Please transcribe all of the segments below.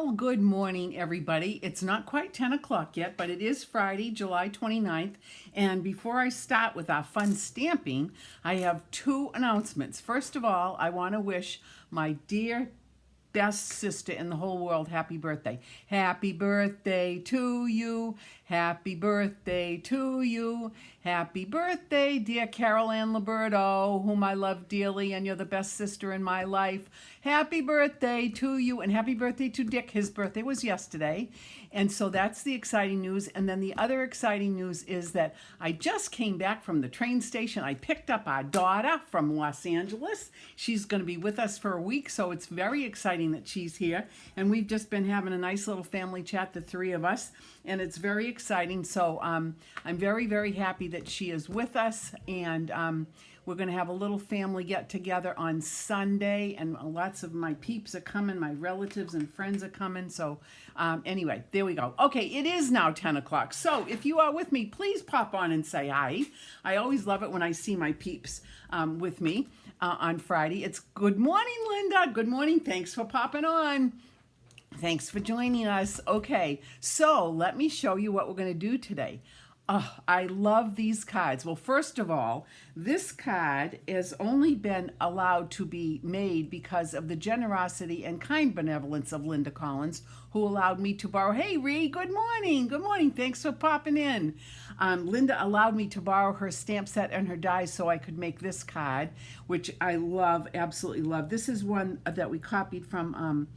Well, good morning, everybody. It's not quite 10 o'clock yet, but it is Friday, July 29th. And before I start with our fun stamping, I have two announcements. First of all, I want to wish my dear best sister in the whole world happy birthday. Happy birthday to you. Happy birthday to you. Happy birthday, dear Carol Ann Liberto, whom I love dearly, and you're the best sister in my life. Happy birthday to you, and happy birthday to Dick. His birthday was yesterday. And so that's the exciting news. And then the other exciting news is that I just came back from the train station. I picked up our daughter from Los Angeles. She's going to be with us for a week, so it's very exciting that she's here. And we've just been having a nice little family chat, the three of us, and it's very exciting. So I'm very, very happy that she is with us, and we're going to have a little family get together on Sunday, and lots of my peeps are coming, my relatives and friends are coming. So anyway, there we go. Okay, it is now 10 o'clock. So if you are with me, please pop on and say hi. I always love it when I see my peeps with me on Friday. It's good morning, Linda. Good morning. Thanks for popping on. Thanks for joining us. Okay, so let me show you what we're going to do today. Oh, I love these cards. Well, first of all, this card has only been allowed to be made because of the generosity and kind benevolence of Linda Collins, who allowed me to borrow. Hey, Ree, good morning. Good morning. Thanks for popping in. Linda allowed me to borrow her stamp set and her dies so I could make this card, which I love, absolutely love. This is one that we copied from...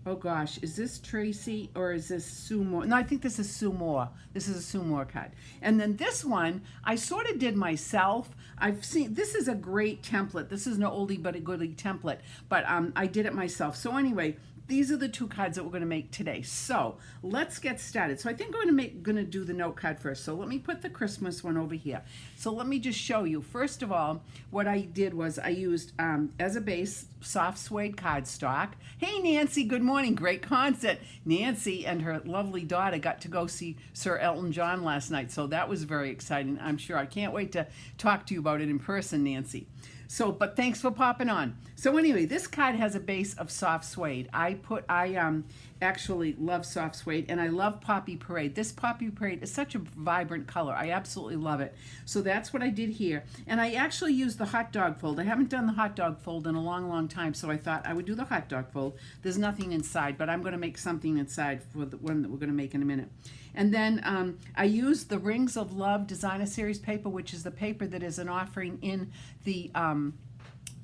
oh gosh, is this Tracy or is this Sue Moore? No, I think this is Sue Moore. This is a Sue Moore card. And then this one, I sort of did myself. I've seen, this is a great template. This is an oldie but a goodie template, but I did it myself. So anyway, these are the two cards that we're going to make today. So let's get started. So I think I'm going to do the note card first. So let me put the Christmas one over here. So let me just show you. First of all, what I did was I used as a base soft suede cardstock. Hey Nancy, good morning. Great concert. Nancy and her lovely daughter got to go see Sir Elton John last night. So that was very exciting. I'm sure. I can't wait to talk to you about it in person, Nancy. So, but thanks for popping on. So anyway, this card has a base of soft suede. I actually love soft suede, and I love Poppy Parade. This Poppy Parade is such a vibrant color. I absolutely love it. So that's what I did here. And I actually used the hot dog fold. I haven't done the hot dog fold in a long, long time, so I thought I would do the hot dog fold. There's nothing inside, but I'm going to make something inside for the one that we're going to make in a minute. And then I used the Rings of Love Designer Series paper, which is the paper that is an offering in the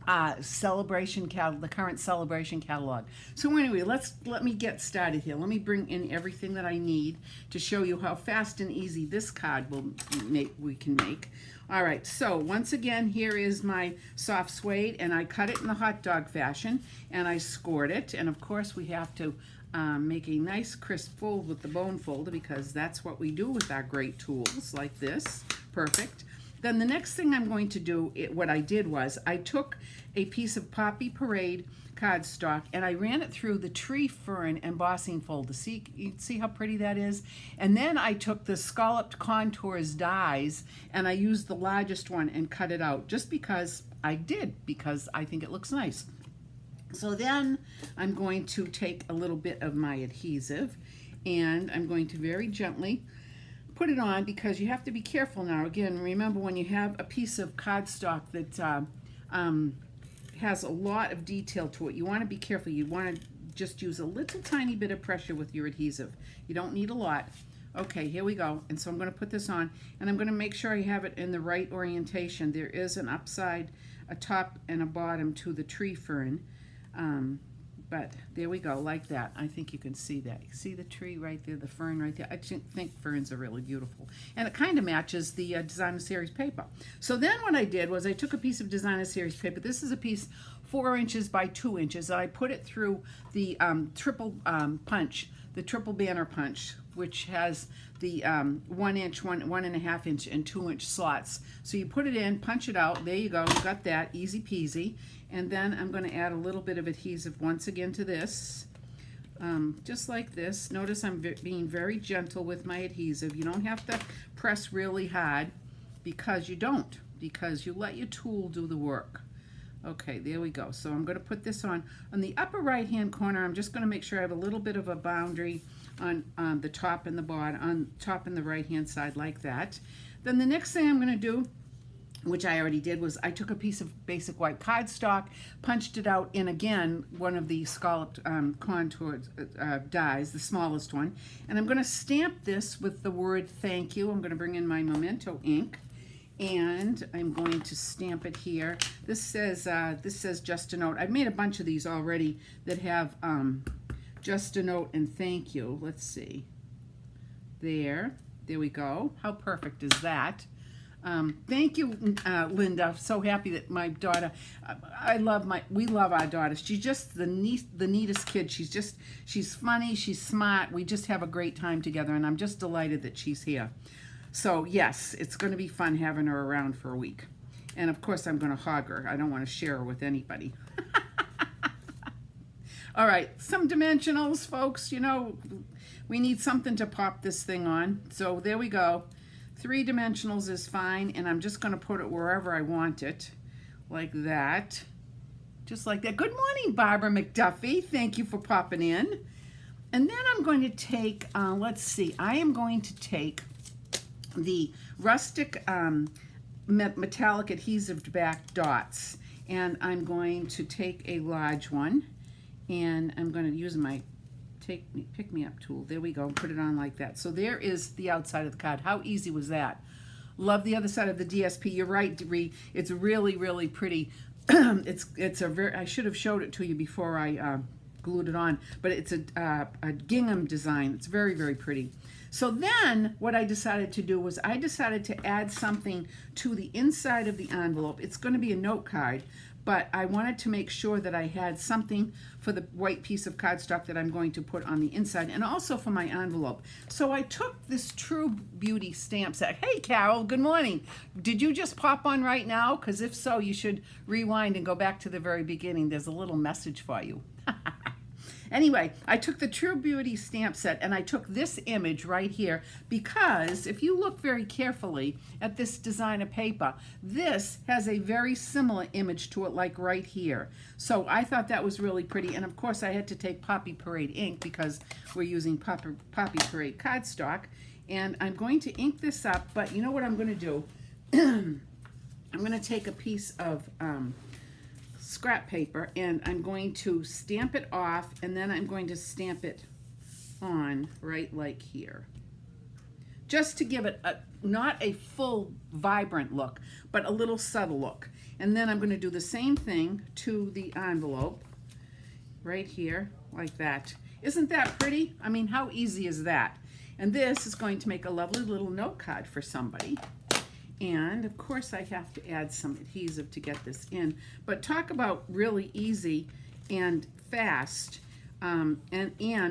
the current celebration catalog. So anyway, let me get started here. Let me bring in everything that I need to show you how fast and easy this card we can make. All right, so once again, here is my soft suede, and I cut it in the hot dog fashion, and I scored it. And of course, we have to make a nice crisp fold with the bone folder, because that's what we do with our great tools like this. Perfect. Then the next thing I'm going to do, what I did was I took a piece of Poppy Parade cardstock and I ran it through the tree fern embossing folder. You see how pretty that is? And then I took the Scalloped Contours dies and I used the largest one and cut it out, just because I think it looks nice. So then I'm going to take a little bit of my adhesive and I'm going to very gently put it on, because you have to be careful now. Again, remember, when you have a piece of cardstock that has a lot of detail to it, you want to be careful. You want to just use a little tiny bit of pressure with your adhesive. You don't need a lot. Okay, here we go. And so I'm going to put this on, and I'm going to make sure I have it in the right orientation. There is an upside, a top, and a bottom to the tree fern. But there we go, like that. I think you can see that. You see the tree right there, the fern right there. I think ferns are really beautiful. And it kind of matches the Designer Series paper. So then what I did was I took a piece of Designer Series paper. This is a piece 4 inches by 2 inches, and I put it through the triple punch, the triple banner punch, which has the 1 inch, 1.5 inch, and 2 inch slots. So you put it in, punch it out. There you go. You got that. Easy peasy. And then I'm going to add a little bit of adhesive once again to this, just like this. Notice I'm being very gentle with my adhesive. You don't have to press really hard, because you let your tool do the work. Okay, there we go. So I'm going to put this on the upper right hand corner. I'm just going to make sure I have a little bit of a boundary on the top and the bottom, on top and the right hand side like that. Then the next thing I'm going to do, which I already did, was I took a piece of basic white cardstock, punched it out in, again, one of the scalloped contour dies, the smallest one, and I'm going to stamp this with the word thank you. I'm going to bring in my Memento ink, and I'm going to stamp it here. This says just a note. I've made a bunch of these already that have just a note and thank you. Let's see. There we go. How perfect is that? Thank you, Linda. I'm so happy that my daughter, we love our daughter. She's just the neatest kid. She's funny, she's smart. We just have a great time together, and I'm just delighted that she's here. So yes, it's going to be fun having her around for a week. And of course, I'm going to hog her. I don't want to share her with anybody. All right, some dimensionals, folks. You know, we need something to pop this thing on. So there we go. 3 dimensionals is fine, and I'm just going to put it wherever I want it, like that. Just like that. Good morning, Barbara McDuffie. Thank you for popping in. And then I'm going to take, let's see, I am going to take the rustic metallic adhesive back dots, and I'm going to take a large one, and I'm going to use my pick me up tool. There we go. Put it on like that. So there is the outside of the card. How easy was that? Love the other side of the DSP. You're right, Dee. It's really, really pretty. It's a very. I should have showed it to you before I glued it on, but it's a gingham design. It's very, very pretty. So then what I decided to do was I decided to add something to the inside of the envelope. It's going to be a note card, but I wanted to make sure that I had something for the white piece of cardstock that I'm going to put on the inside, and also for my envelope. So I took this True Beauty stamp set. Hey, Carol, good morning. Did you just pop on right now? Because if so, you should rewind and go back to the very beginning. There's a little message for you. Anyway, I took the True Beauty stamp set, and I took this image right here because if you look very carefully at this design of paper, this has a very similar image to it, like right here. So I thought that was really pretty, and of course I had to take Poppy Parade ink because we're using Poppy Parade cardstock, and I'm going to ink this up, but you know what I'm going to do? I'm going to take a piece of scrap paper, and I'm going to stamp it off, and then I'm going to stamp it on right like here, just to give it not a full vibrant look, but a little subtle look. And then I'm going to do the same thing to the envelope right here like that. Isn't that pretty? I mean, how easy is that? And this is going to make a lovely little note card for somebody. And of course I have to add some adhesive to get this in, but talk about really easy and fast. And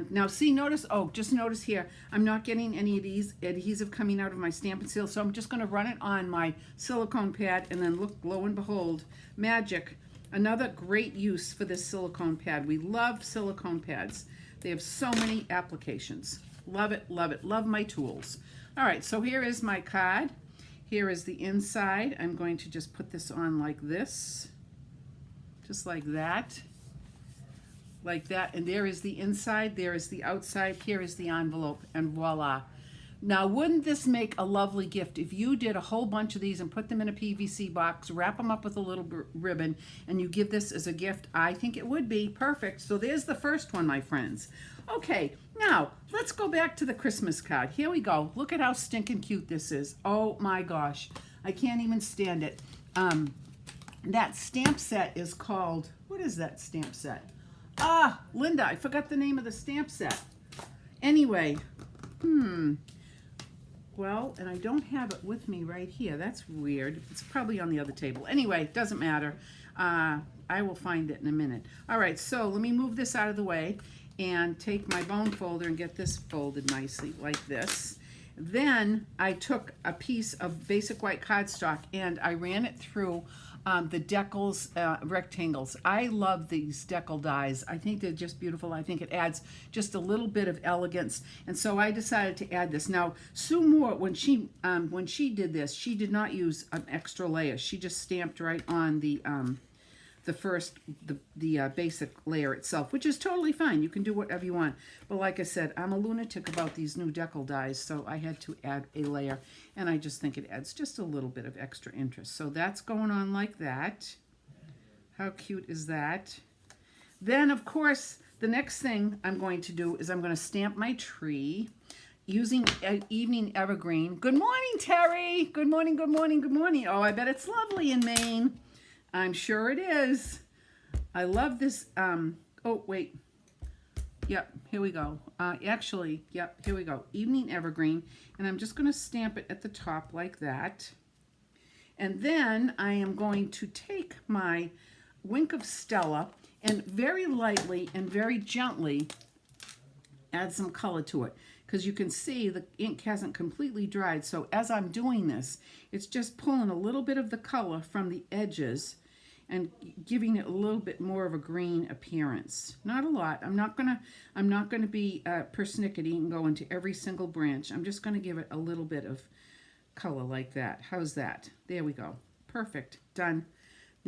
now see, notice, just notice here, I'm not getting any of these adhesive coming out of my Stampin' Seal, so I'm just going to run it on my silicone pad, and then look, lo and behold, magic. Another great use for this silicone pad. We love silicone pads. They have so many applications. Love it, love it, love my tools. All right, so here is my card. Here is the inside. I'm going to just put this on like this, just like that, and there is the inside, there is the outside, here is the envelope, and voila. Now, wouldn't this make a lovely gift if you did a whole bunch of these and put them in a PVC box, wrap them up with a little ribbon, and you give this as a gift? I think it would be perfect. So there's the first one, my friends. Okay, now let's go back to the Christmas card. Here we go. Look at how stinking cute this is. Oh my gosh, I can't even stand it. That stamp set is called, what is that stamp set? Ah, Linda, I forgot the name of the stamp set. Anyway, well, and I don't have it with me right here. That's weird. It's probably on the other table. Anyway, it doesn't matter. I will find it in a minute. All right, so let me move this out of the way and take my bone folder and get this folded nicely like this. Then I took a piece of basic white cardstock and I ran it through the Decals rectangles. I love these Decal dies. I think they're just beautiful. I think it adds just a little bit of elegance, and so I decided to add this. Now, Sue Moore, when she did this, she did not use an extra layer. She just stamped right on the the first, the basic layer itself, which is totally fine. You can do whatever you want. But like I said, I'm a lunatic about these new decal dies, so I had to add a layer, and I just think it adds just a little bit of extra interest. So that's going on like that. How cute is that? Then, of course, the next thing I'm going to do is I'm going to stamp my tree using Evening Evergreen. Good morning, Terry. Good morning, good morning, good morning. Oh, I bet it's lovely in Maine. I'm sure it is. I love this. Oh, wait. Yep, here we go. Actually, yep, here we go. Evening Evergreen. And I'm just going to stamp it at the top like that. And then I am going to take my Wink of Stella and very lightly and very gently add some color to it, because you can see the ink hasn't completely dried. So as I'm doing this, it's just pulling a little bit of the color from the edges and giving it a little bit more of a green appearance. Not a lot. I'm not gonna be persnickety and go into every single branch. I'm just gonna give it a little bit of color like that. How's that? There we go. Perfect. Done.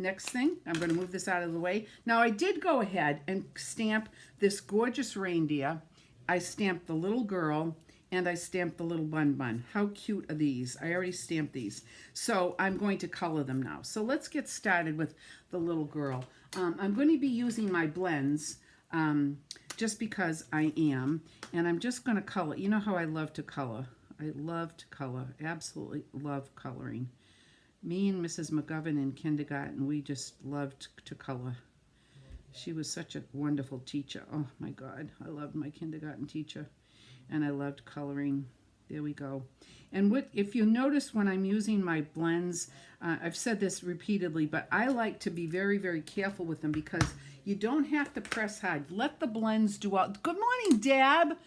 Next thing, I'm going to move this out of the way. Now, I did go ahead and stamp this gorgeous reindeer. I stamped the little girl, and I stamped the little bun bun. How cute are these? I already stamped these. So I'm going to color them now. So let's get started with the little girl. I'm going to be using my blends just because I am. And I'm just going to color. You know how I love to color. I love to color. Absolutely love coloring. Me and Mrs. McGovern in kindergarten, we just loved to color. She was such a wonderful teacher. Oh my God, I loved my kindergarten teacher, and I loved coloring. There we go. And if you notice when I'm using my blends, I've said this repeatedly, but I like to be very, very careful with them because you don't have to press hard. Let the blends do out. Good morning, Deb.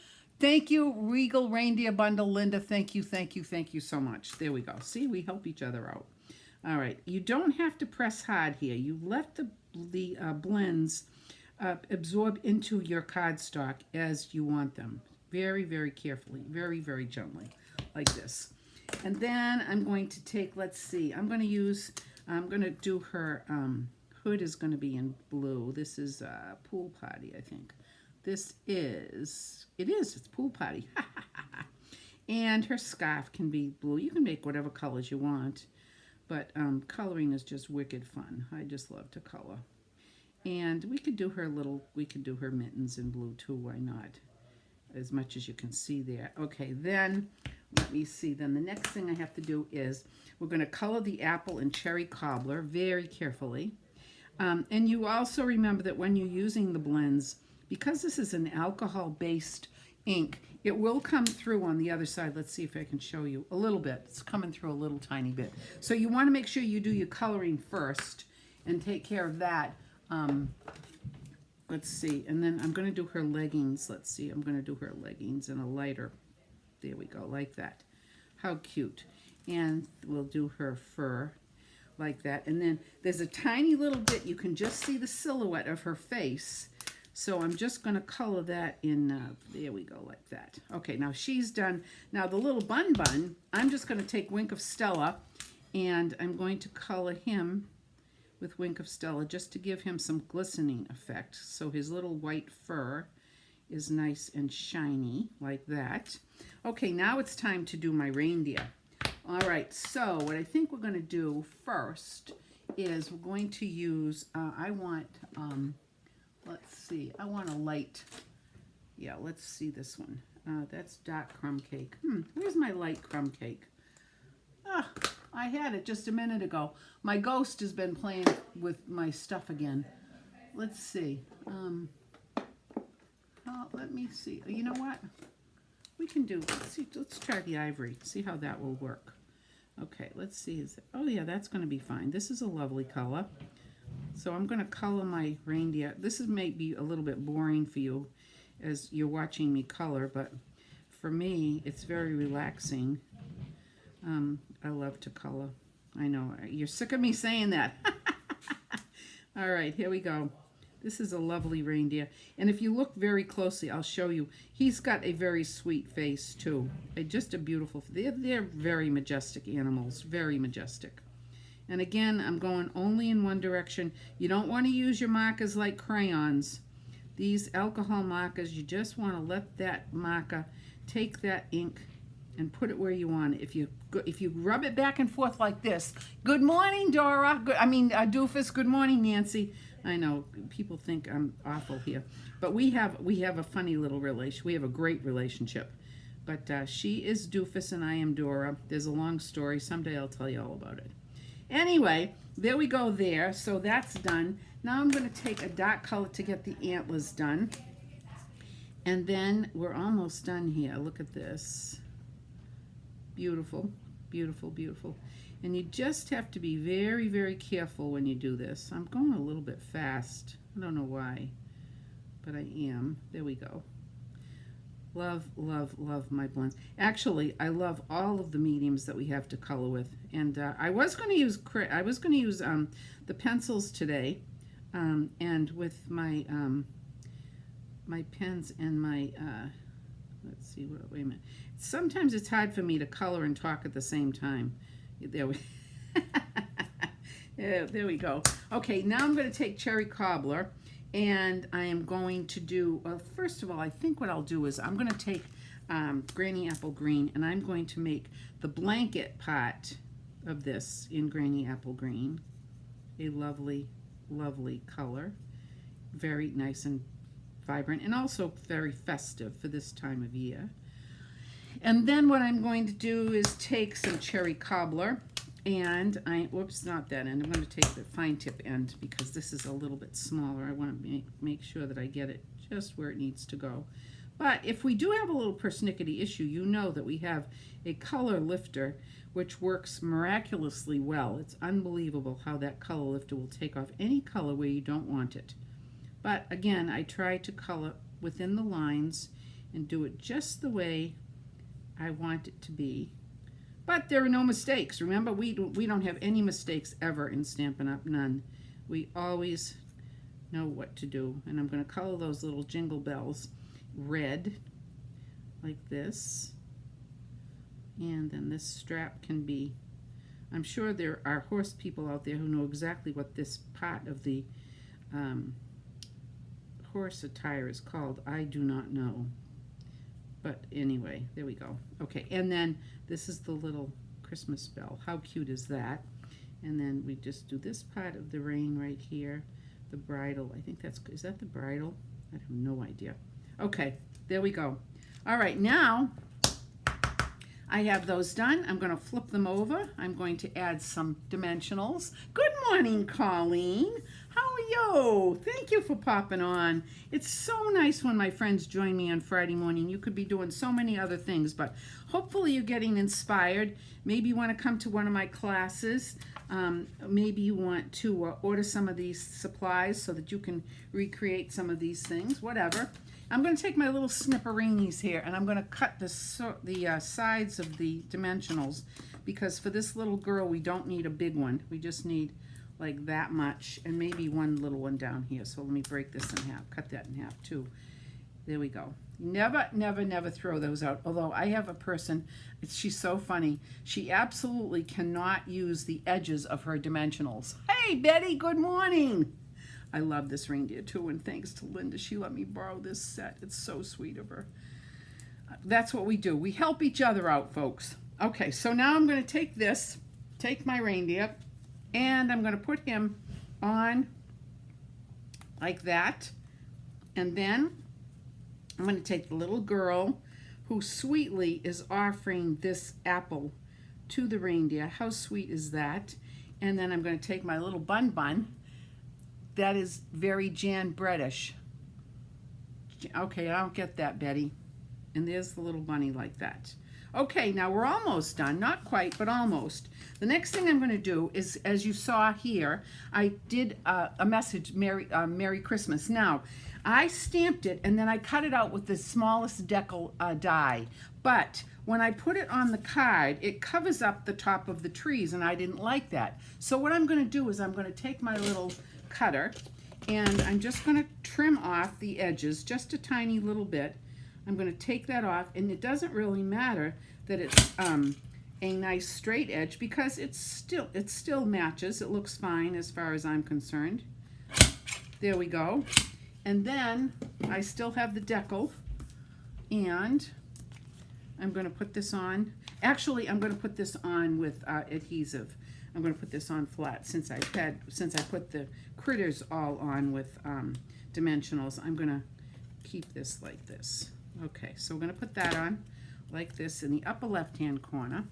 Thank you, Regal Reindeer Bundle. Linda, thank you, thank you, thank you so much. There we go. See, we help each other out. All right, you don't have to press hard here. You let the blends absorb into your cardstock as you want them. Very, very carefully, very, very gently, like this. And then I'm going to take, let's see, I'm going to do her hood is going to be in blue. This is Pool Party, I think. It's Pool Party. And her scarf can be blue. You can make whatever colors you want. But coloring is just wicked fun. I just love to color. And we could do her mittens in blue too, why not? As much as you can see there. Okay, then, let me see. Then the next thing I have to do is we're going to color the apple and cherry cobbler very carefully. And you also remember that when you're using the blends, because this is an alcohol-based ink, it will come through on the other side. Let's see if I can show you a little bit. It's coming through a little tiny bit. So you want to make sure you do your coloring first and take care of that. Let's see. And then I'm going to do her leggings. Let's see. I'm going to do her leggings in a lighter. There we go, like that. How cute. And we'll do her fur like that. And then there's a tiny little bit. You can just see the silhouette of her face. So I'm just going to color that in, there we go, like that. Okay, now she's done. Now the little bun bun, I'm just going to take Wink of Stella, and I'm going to color him with Wink of Stella just to give him some glistening effect. So his little white fur is nice and shiny, like that. Okay, now it's time to do my reindeer. All right, so what I think we're going to do first is we're going to use, let's see, I want a light, yeah, let's see this one. That's dark crumb cake. Where's my light crumb cake? Ah, I had it just a minute ago. My ghost has been playing with my stuff again. Let's see. Let me see. You know what? We can do, let's try the ivory, see how that will work. Okay, let's see. Oh yeah, that's going to be fine. This is a lovely color. So I'm going to color my reindeer. This may be a little bit boring for you as you're watching me color, but for me, it's very relaxing. I love to color. I know, you're sick of me saying that. All right, here we go. This is a lovely reindeer. And if you look very closely, I'll show you. He's got a very sweet face, too. Just a beautiful, they're very majestic animals, very majestic. And again, I'm going only in one direction. You don't want to use your markers like crayons. These alcohol markers, you just want to let that marker take that ink and put it where you want it. If you rub it back and forth like this, good morning, Dora. Doofus. Good morning, Nancy. I know people think I'm awful here, but we have a funny little relation. We have a great relationship. But she is Doofus and I am Dora. There's a long story. Someday I'll tell you all about it. Anyway, there we go there. So that's done. Now I'm going to take a dark color to get the antlers done. And then we're almost done here. Look at this. Beautiful, beautiful, beautiful. And you just have to be very, very careful when you do this. I'm going a little bit fast. I don't know why, but I am. There we go. Love, love, love my blends. Actually, I love all of the mediums that we have to color with. And I was going to use the pencils today, and with my my pens and my let's see. Wait a minute. Sometimes it's hard for me to color and talk at the same time. There we. Yeah, there we go. Okay, now I'm going to take Cherry Cobbler. And I am going to do, well, first of all, I think what I'll do is I'm going to take Granny Apple Green, and I'm going to make the blanket part of this in Granny Apple Green. A lovely, lovely color. Very nice and vibrant, and also very festive for this time of year. And then what I'm going to do is take some Cherry Cobbler. And whoops, not that end. I'm going to take the fine tip end because this is a little bit smaller. I want to make sure that I get it just where it needs to go. But if we do have a little persnickety issue, you know that we have a color lifter which works miraculously well. It's unbelievable how that color lifter will take off any color where you don't want it. But again, I try to color within the lines and do it just the way I want it to be. But there are no mistakes. Remember, we don't have any mistakes ever in Stampin' Up! None. We always know what to do. And I'm going to color those little jingle bells red, like this. And then this strap can be, I'm sure there are horse people out there who know exactly what this part of the horse attire is called. I do not know. But anyway, there we go. Okay, and then this is the little Christmas bell. How cute is that? And then we just do this part of the rein right here. The bridle. I think is that the bridle? I have no idea. Okay, there we go. All right, now I have those done. I'm going to flip them over. I'm going to add some dimensionals. Good morning, Colleen. How are you? Thank you for popping on. It's so nice when my friends join me on Friday morning. You could be doing so many other things, but hopefully you're getting inspired. Maybe you want to come to one of my classes. Maybe you want to order some of these supplies so that you can recreate some of these things, whatever. I'm going to take my little snipperinis here and I'm going to cut the sides of the dimensionals because for this little girl we don't need a big one. We just need like that much and maybe one little one down here. So let me break this in half, cut that in half too. There we go. Never, never, never throw those out. Although I have a person, she's so funny. She absolutely cannot use the edges of her dimensionals. Hey, Betty, good morning. I love this reindeer too, and thanks to Linda, she let me borrow this set. It's so sweet of her. That's what we do. We help each other out, folks. Okay, so now I'm going to take my reindeer, and I'm going to put him on like that. And then I'm going to take the little girl who sweetly is offering this apple to the reindeer. How sweet is that? And then I'm going to take my little bun. That is very Jan Bredish. Okay, I don't get that, Betty. And there's the little bunny like that. Okay, now we're almost done. Not quite, but almost. The next thing I'm going to do is, as you saw here, I did a message, Merry Christmas. Now, I stamped it, and then I cut it out with the smallest decal die. But when I put it on the card, it covers up the top of the trees, and I didn't like that. So what I'm going to do is I'm going to take my little cutter, and I'm just going to trim off the edges just a tiny little bit. I'm going to take that off, and it doesn't really matter that it's a nice straight edge because it still matches. It looks fine as far as I'm concerned. There we go. And then I still have the decal, and I'm going to put this on. Actually, I'm going to put this on with adhesive. I'm going to put this on flat since I put the critters all on with dimensionals. I'm going to keep this like this. Okay, so we're going to put that on like this in the upper left-hand corner.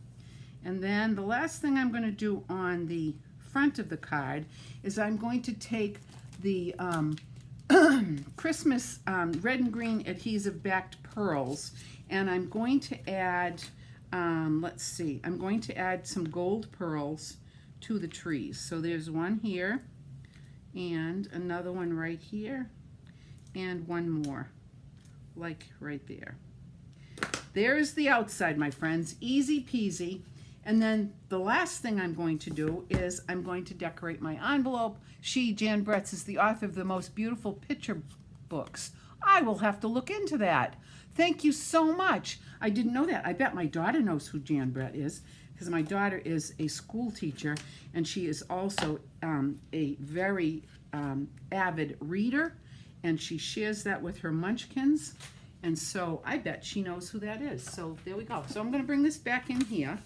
And then the last thing I'm going to do on the front of the card is I'm going to take the Christmas red and green adhesive backed pearls, and I'm going to add, let's see, I'm going to add some gold pearls to the trees. So there's one here, and another one right here, and one more, like right there. There's the outside, my friends, easy peasy. And then the last thing I'm going to do is I'm going to decorate my envelope. Jan Bretz, is the author of the most beautiful picture books. I will have to look into that. Thank you so much. I didn't know that. I bet my daughter knows who Jan Brett is, because my daughter is a school teacher, and she is also a very avid reader, and she shares that with her munchkins. And so I bet she knows who that is. So there we go. So I'm going to bring this back in here.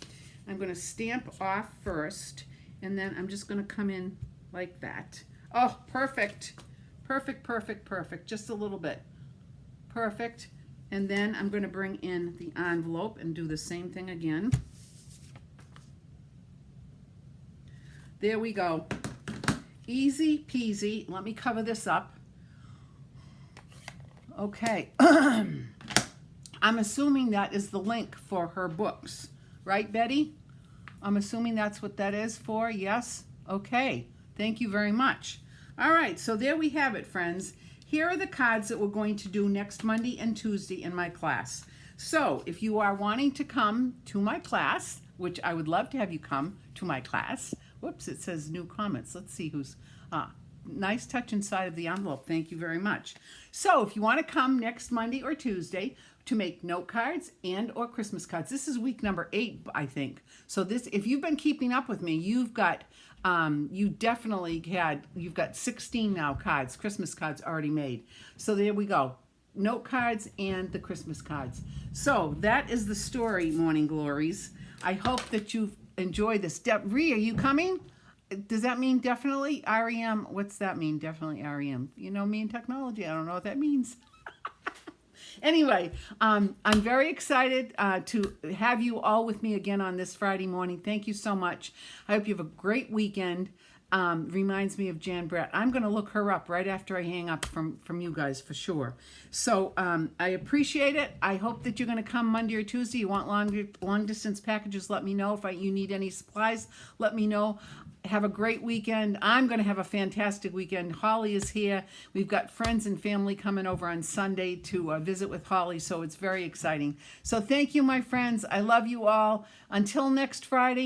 I'm going to stamp off first, and then I'm just going to come in like that. Oh, perfect. Perfect, perfect, perfect. Just a little bit. Perfect. And then I'm going to bring in the envelope and do the same thing again. There we go. Easy peasy. Let me cover this up. Okay. I'm assuming that is the link for her books. Right, Betty? I'm assuming that's what that is for. Yes? Okay. Thank you very much. All right, so there we have it, friends. Here are the cards that we're going to do next Monday and Tuesday in my class. So if you are wanting to come to my class, which I would love to have you come to my class. Whoops, it says new comments. Let's see who's... nice touch inside of the envelope. Thank you very much. So if you want to come next Monday or Tuesday to make note cards and or Christmas cards, this is week number 8, I think. So this, if you've been keeping up with me, you've got you've got 16 now cards, Christmas cards already made. So there we go. Note cards and the Christmas cards. So that is the story, Morning Glories. I hope that you've enjoyed this. Ree, are you coming? Does that mean definitely REM? What's that mean? Definitely REM. You know me in technology. I don't know what that means. Anyway, I'm very excited to have you all with me again on this Friday morning. Thank you so much. I hope you have a great weekend. Reminds me of Jan Brett. I'm going to look her up right after I hang up from you guys for sure. So I appreciate it. I hope that you're going to come Monday or Tuesday. You want long distance packages, let me know. If you need any supplies, let me know. Have a great weekend. I'm going to have a fantastic weekend. Holly is here. We've got friends and family coming over on Sunday to visit with Holly, so it's very exciting. So thank you, my friends. I love you all. Until next Friday,